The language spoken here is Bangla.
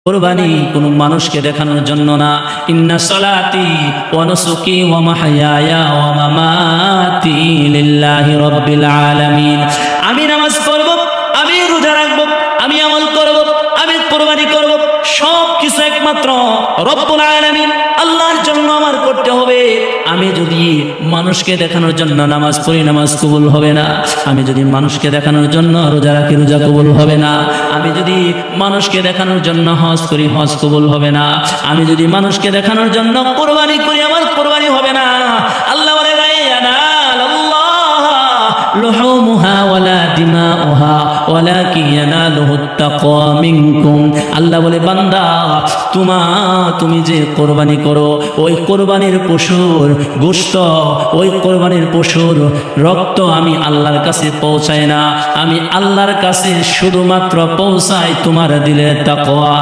কুরবানি কোন মানুষকে দেখানোর জন্য না। ইন্না সলাতি ওয়া নুসুকি ওয়া মাহইয়ায়া ওয়া মামাতি লিল্লাহি রাব্বিল আলামিন। আমি নামাজ পড়ব, আমি রোজা রাখব, আমি আমল করব, আমি কুরবানি করব, সব কিছু একমাত্র রব্বুল আলামিন আল্লাহর জন্য আমার করতে হবে। আমি যদি মানুষকে দেখানোর জন্য নামাজ পড়ি, নামাজ কবুল হবে না। আমি যদি মানুষকে দেখানোর জন্য রোজা রাখি, রোজা কবুল হবে না। আমি যদি মানুষকে দেখানোর জন্য হজ করি, হজ কবুল হবে না। আমি যদি মানুষকে দেখানোর জন্য কুরবানি করি, আমার কুরবানি হবে না। আল্লাহ বলে লুহুমুহা ওয়ালা দিমাউহা ওয়ালাকিন ইয়ানালুহুত তাকওয়া মিনকুম। আল্লাহ বলে বান্দা তুমি যে কুরবানি করো, ওই কুরবানির পশুর গোশত, ওই কুরবানির পশুর রক্ত আমি আল্লাহর কাছে পৌঁছায় না। আমি আল্লাহর কাছে শুধুমাত্র পৌঁছাই তোমার দিলে তাকওয়া।